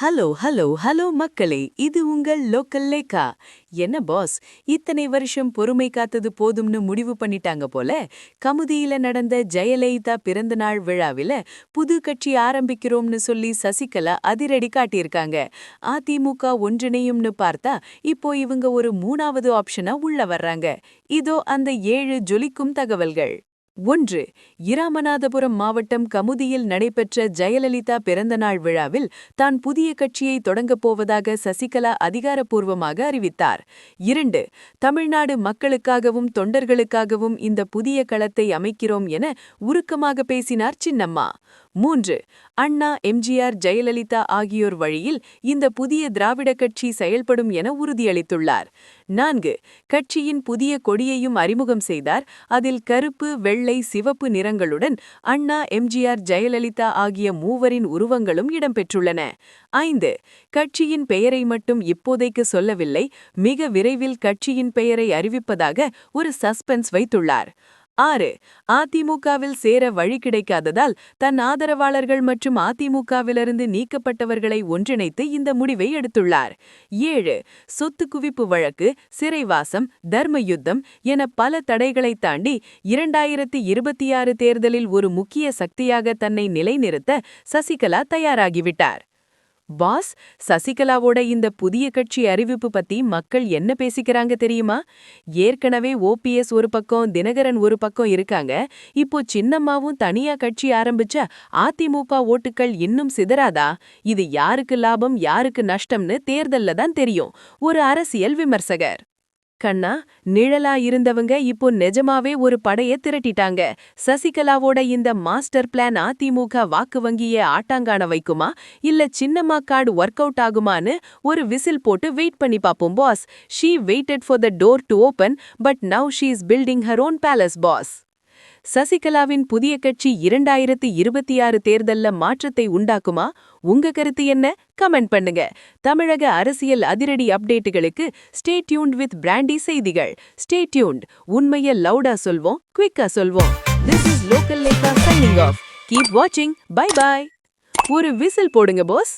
Hello hello hello மக்களே, இது உங்கள் லோக்கல் லேக்கா. என்ன பாஸ், இத்தனை வருஷம் பொறுமை காத்தது போதும்னு முடிவு பண்ணிட்டாங்க போல. கமுதியில நடந்த ஜெயலலிதா பிறந்தநாள் விழாவில புது கட்சி ஆரம்பிக்கிறோம்னு சொல்லி சசிகலா அதிரடி காட்டியிருக்காங்க. அதிமுக ஒன்றிணையும்னு பார்த்தா இப்போ இவங்க ஒரு மூணாவது ஆப்ஷனா உள்ள வர்றாங்க. இதோ அந்த 7 ஜொலிக்கும் தகவல்கள். 1. இராமநாதபுரம் மாவட்டம் கமுதியில் நடைபெற்ற ஜெயலலிதா பிறந்தநாள் விழாவில் தான் புதிய கட்சியை தொடங்கப் போவதாக சசிகலா அதிகாரப்பூர்வமாக அறிவித்தார். 2. தமிழ்நாடு மக்களுக்காகவும் தொண்டர்களுக்காகவும் இந்த புதிய களத்தை அமைக்கிறோம் என உருக்கமாக பேசினார் சின்னம்மா. 3. அண்ணா, எம்ஜிஆர், ஜெயலலிதா ஆகியோர் வழியில் இந்த புதிய திராவிட கட்சி செயல்படும் என உறுதியளித்துள்ளார். 4. கட்சியின் புதிய கொடியையும் அறிமுகம் செய்தார். அதில் கருப்பு, வெள்ளை, சிவப்பு நிறங்களுடன் அண்ணா, எம்ஜிஆர், ஜெயலலிதா ஆகிய மூவரின் உருவங்களும் இடம்பெற்றுள்ளன. 5. கட்சியின் பெயரை மட்டும் இப்போதைக்கு சொல்லவில்லை, மிக விரைவில் கட்சியின் பெயரை அறிவிப்பதாக ஒரு சஸ்பென்ஸ் வைத்துள்ளார். 6. அதிமுகவில் சேர வழி கிடைக்காததால் தன் ஆதரவாளர்கள் மற்றும் அதிமுகவிலிருந்து நீக்கப்பட்டவர்களை ஒன்றிணைத்து இந்த முடிவை எடுத்துள்ளார். 7. சொத்து குவிப்பு வழக்கு, சிறைவாசம், தர்ம யுத்தம் என பல தடைகளை தாண்டி 2026 தேர்தலில் ஒரு முக்கிய சக்தியாக தன்னை நிலைநிறுத்த சசிகலா தயாராகிவிட்டார். பாஸ், சசிகலாவோட இந்த புதிய கட்சி அறிவிப்பு பத்தி மக்கள் என்ன பேசிக்கிறாங்க தெரியுமா? ஏற்கனவே ஓபிஎஸ் ஒரு பக்கம், தினகரன் ஒரு பக்கம் இருக்காங்க. இப்போ சின்னம்மாவும் தனியா கட்சி ஆரம்பிச்சா அதிமுக ஓட்டுக்கள் இன்னும் சிதறாதா? இது யாருக்கு லாபம், யாருக்கு நஷ்டம்னு தேர்தல்ல தான் தெரியும். ஒரு அரசியல் விமர்சகர். கண்ணா, நிழலா இருந்தவங்க இப்போ நிஜமாவே ஒரு படைய திரட்டிட்டாங்க. சசிகலாவோட இந்த மாஸ்டர் பிளான் அதிமுக வாக்கு வங்கியை ஆட்டாங்கான வைக்குமா, இல்ல சின்னம்மா கார்டு ஒர்க் அவுட் ஆகுமான்னு ஒரு விசில் போட்டு வெயிட் பண்ணி பாப்போம் boss. She waited for the door to open, but now she is building her own palace boss. சசிகலாவின் புதிய கட்சி 2026 தேர்தல்ல மாற்றத்தை உண்டாக்குமா? உங்க கருத்து என்ன? கமெண்ட் பண்ணுங்க. தமிழக அரசியல் அதிரடி அப்டேட்டுகளுக்கு ஸ்டே டியூன்ட் வித் பிராண்டி செய்திகள். Stay tuned. உண்மையை லவுடா சொல்வோம், குவிக்கா சொல்வோம். This is Local Lekha signing off. Keep watching. Bye bye. ஒரு விசில் போடுங்க பாஸ்.